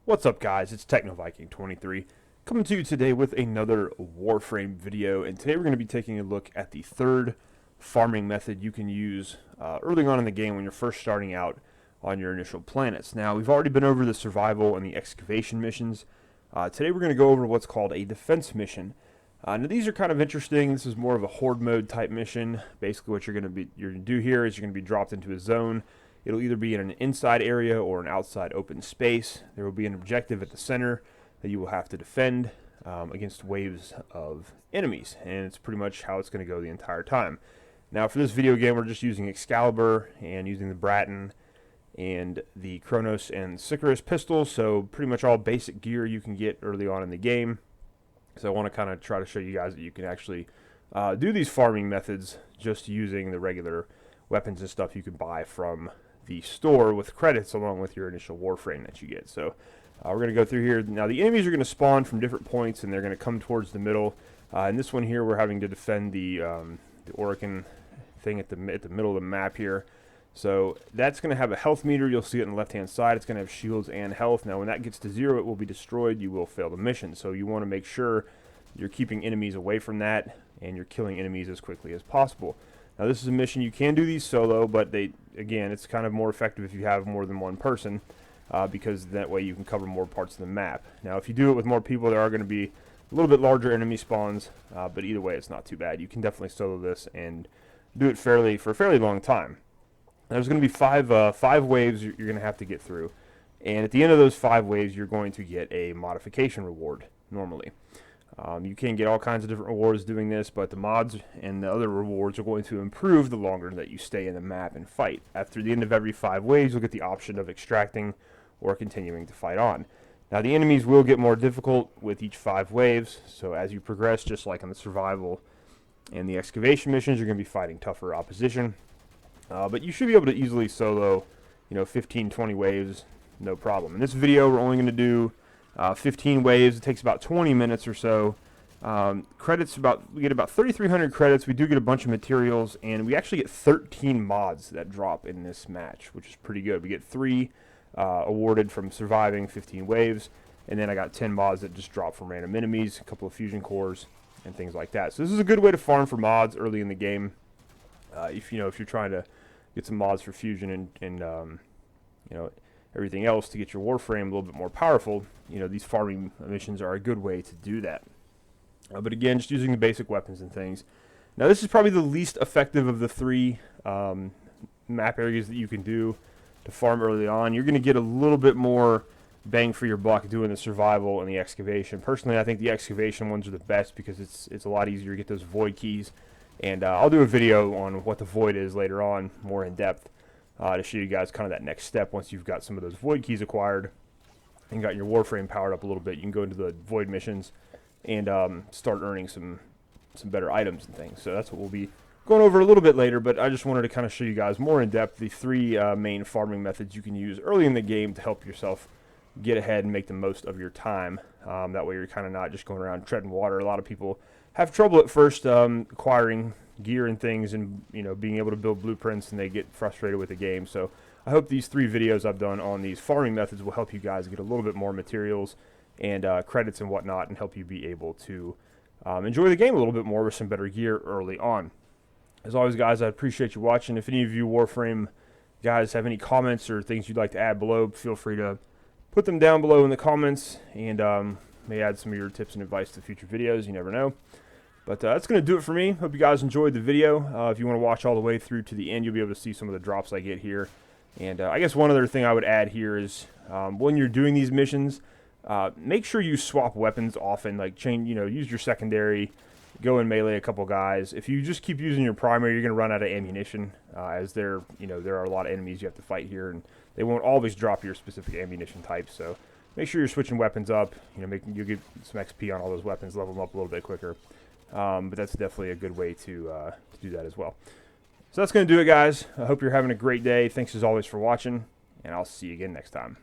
What's up, guys? It's TechnoViking23 coming to you today with another Warframe video, and today we're going to be taking a look at the third farming method you can use early on in the game when you're first starting out on your initial planets. Now, we've already been over the survival and the excavation missions. Today we're going to go over what's called a defense mission. Now, these are kind of interesting. This is more of a horde mode type mission. Basically, what you're going to do here is you're going to be dropped into a zone. It'll either be in an inside area or an outside open space. There will be an objective at the center that you will have to defend against waves of enemies, and it's pretty much how it's going to go the entire time. Now, for this video game, we're just using Excalibur and using the Bratton and the Kronos and Sicarus pistols, so pretty much all basic gear you can get early on in the game. So I want to kind of try to show you guys that you can actually do these farming methods just using the regular weapons and stuff you can buy from the store with credits along with your initial Warframe that you get. So we're going to go through here. Now, the enemies are going to spawn from different points, and they're going to come towards the middle. In this one here, we're having to defend the Orakin thing at the middle of the map here. So that's going to have a health meter. You'll see it on the left-hand side. It's going to have shields and health. Now, when that gets to 0, it will be destroyed. You will fail the mission. So you want to make sure you're keeping enemies away from that, and you're killing enemies as quickly as possible. Now, this is a mission you can do these solo, but again, it's kind of more effective if you have more than one person, because that way you can cover more parts of the map. Now, if you do it with more people, there are going to be a little bit larger enemy spawns, but either way, it's not too bad. You can definitely solo this and do it for a fairly long time. There's going to be five waves you're going to have to get through, and at the end of those 5 waves, you're going to get a modification reward normally. You can get all kinds of different rewards doing this, but the mods and the other rewards are going to improve the longer that you stay in the map and fight. After the end of every 5 waves, you'll get the option of extracting or continuing to fight on. Now, the enemies will get more difficult with each 5 waves, so as you progress, just like on the survival and the excavation missions, you're going to be fighting tougher opposition. But you should be able to easily solo, 15, 20 waves, no problem. In this video, we're only going to do 15 waves. It takes about 20 minutes or so. Credits, we get about 3,300 credits. We do get a bunch of materials, and we actually get 13 mods that drop in this match, which is pretty good. We get 3 awarded from surviving 15 waves, and then I got 10 mods that just drop from random enemies, a couple of fusion cores, and things like that. So this is a good way to farm for mods early in the game. If you're trying to get some mods for fusion and everything else to get your Warframe a little bit more powerful, these farming missions are a good way to do that. But again, just using the basic weapons and things. Now, this is probably the least effective of the 3 map areas that you can do to farm early on. You're going to get a little bit more bang for your buck doing the survival and the excavation. Personally, I think the excavation ones are the best because it's a lot easier to get those void keys. And I'll do a video on what the void is later on, more in depth, to show you guys kind of that next step. Once you've got some of those void keys acquired and got your Warframe powered up a little bit, you can go into the void missions and start earning some better items and things. So that's what we'll be going over a little bit later, but I just wanted to kind of show you guys more in depth the 3 main farming methods you can use early in the game to help yourself get ahead and make the most of your time. That way you're kind of not just going around treading water. A lot of people have trouble at first acquiring gear and things and being able to build blueprints, and they get frustrated with the game. So I hope these 3 videos I've done on these farming methods will help you guys get a little bit more materials and credits and whatnot, and help you be able to enjoy the game a little bit more with some better gear early on. As always, guys, I appreciate you watching. If any of you Warframe guys have any comments or things you'd like to add below, feel free to put them down below in the comments, and may add some of your tips and advice to future videos. You never know. But that's going to do it for me. Hope you guys enjoyed the video. If you want to watch all the way through to the end, you'll be able to see some of the drops I get here. And I guess one other thing I would add here is when you're doing these missions, make sure you swap weapons often. Like use your secondary, go and melee a couple guys. If you just keep using your primary, you're going to run out of ammunition, as there are a lot of enemies you have to fight here, and they won't always drop your specific ammunition type. So make sure you're switching weapons up. You'll get some XP on all those weapons, level them up a little bit quicker. But that's definitely a good way to do that as well. So that's going to do it, guys. I hope you're having a great day. Thanks as always for watching, and I'll see you again next time.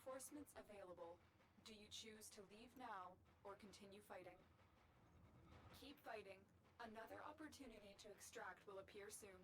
Reinforcements available. Do you choose to leave now or continue fighting? Keep fighting. Another opportunity to extract will appear soon.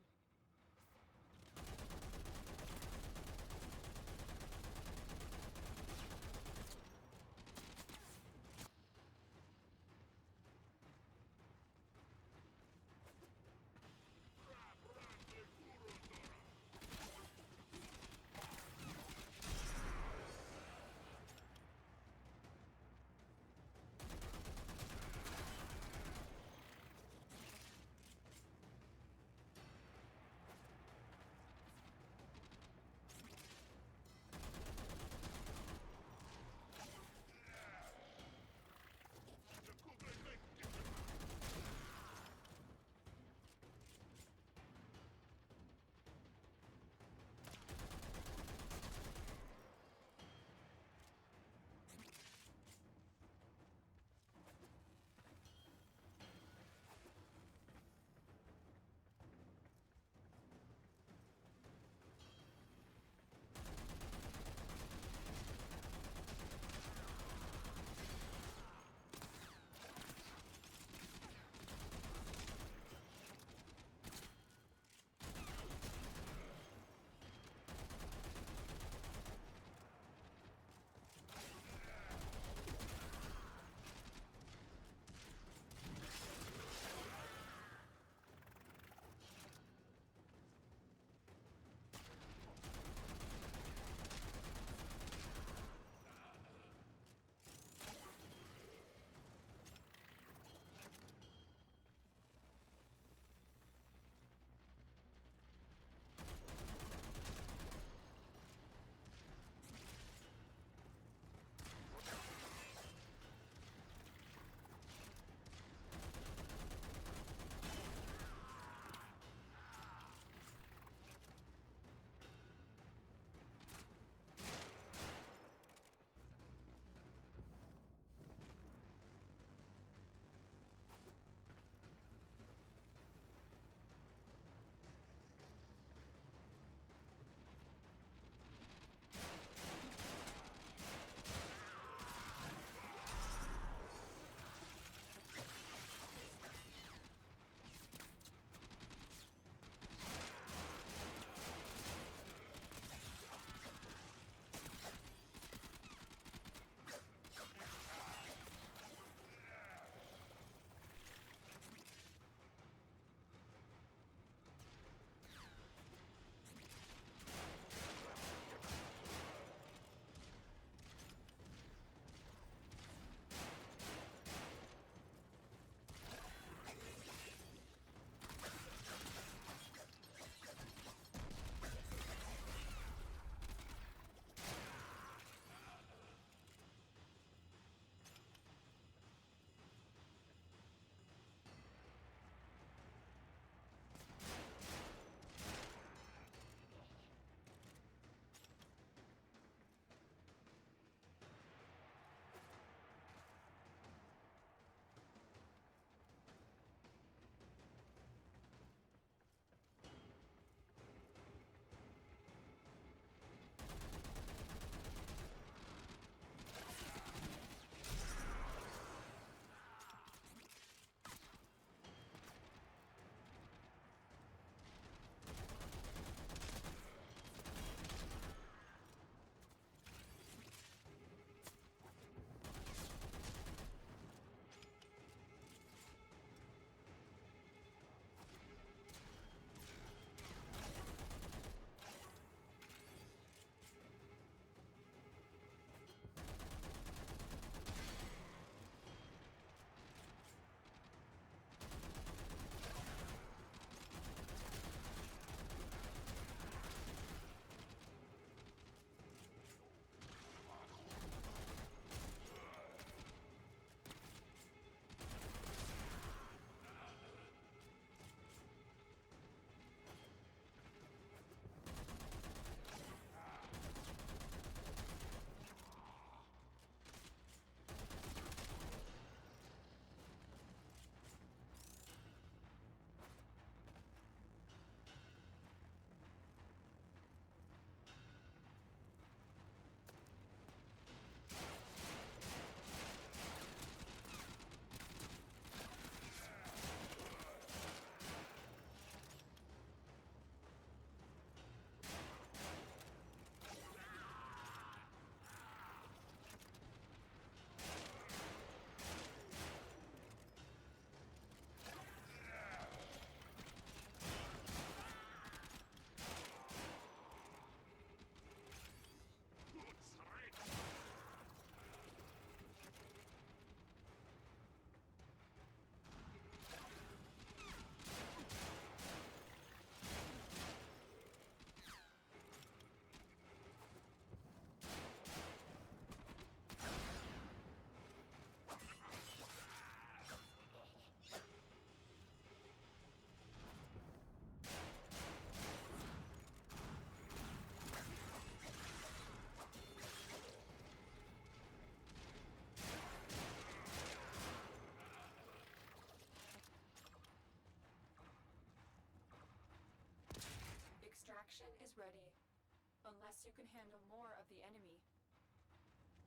unless you can handle more of the enemy.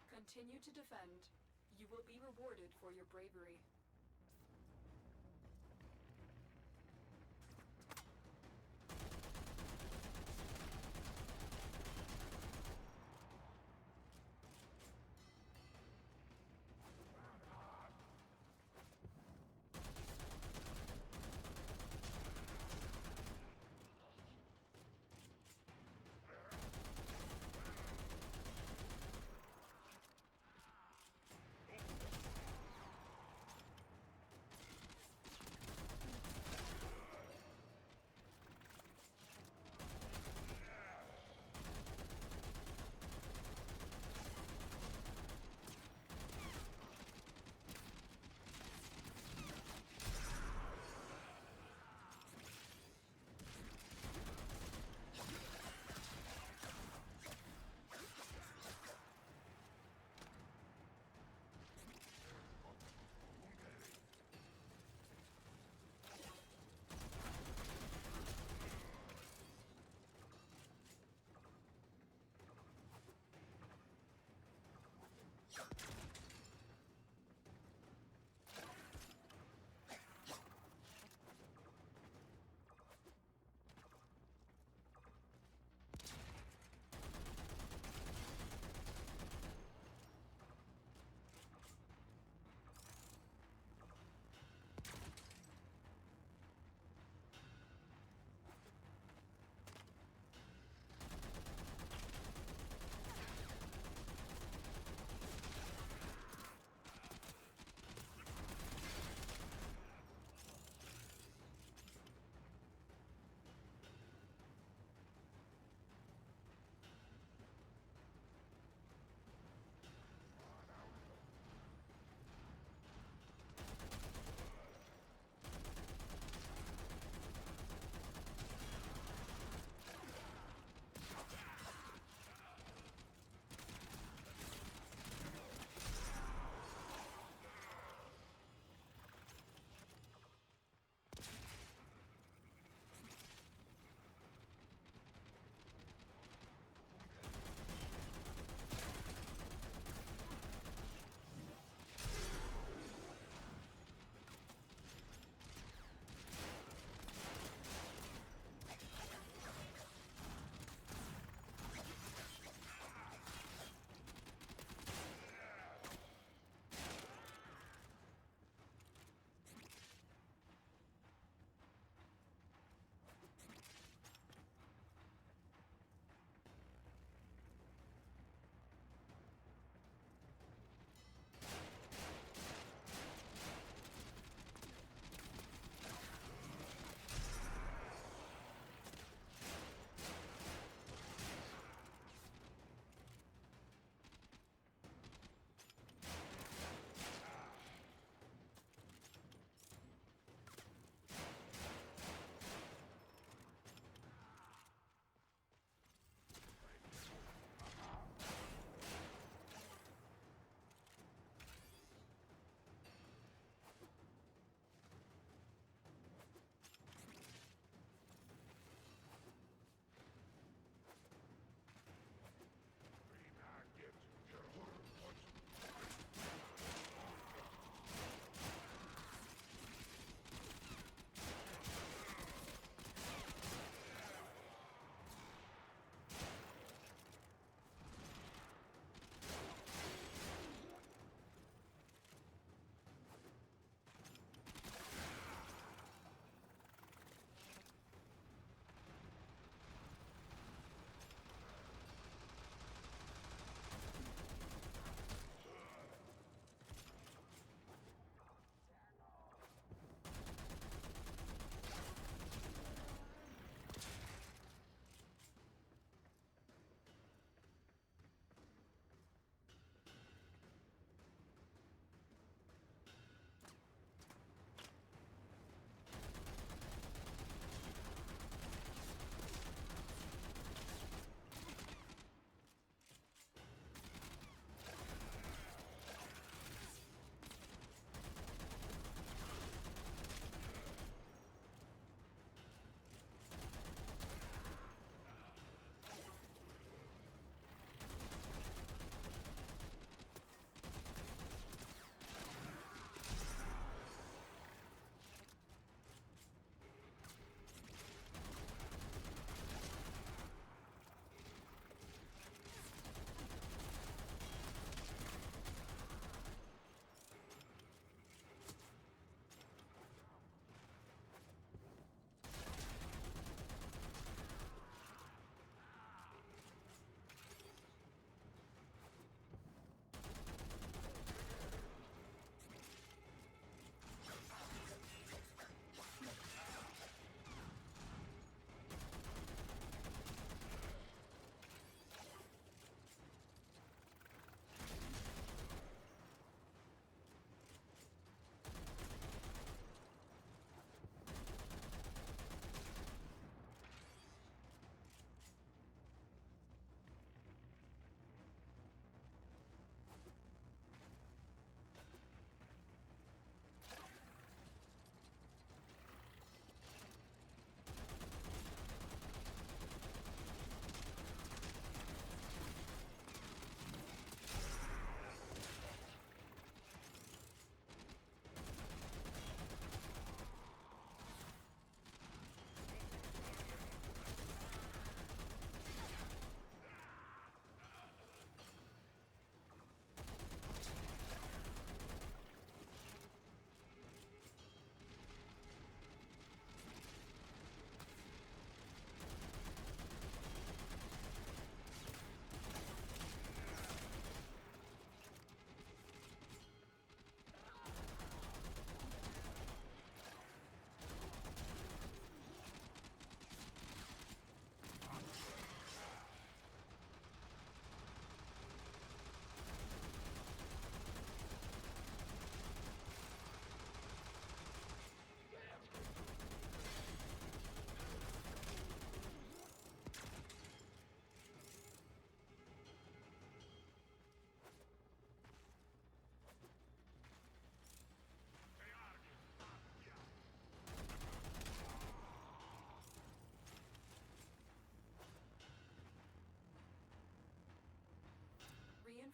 Continue to defend. You will be rewarded for your bravery.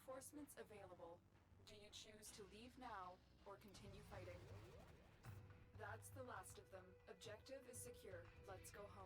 Reinforcements available. Do you choose to leave now or continue fighting? That's the last of them. Objective is secure. Let's go home.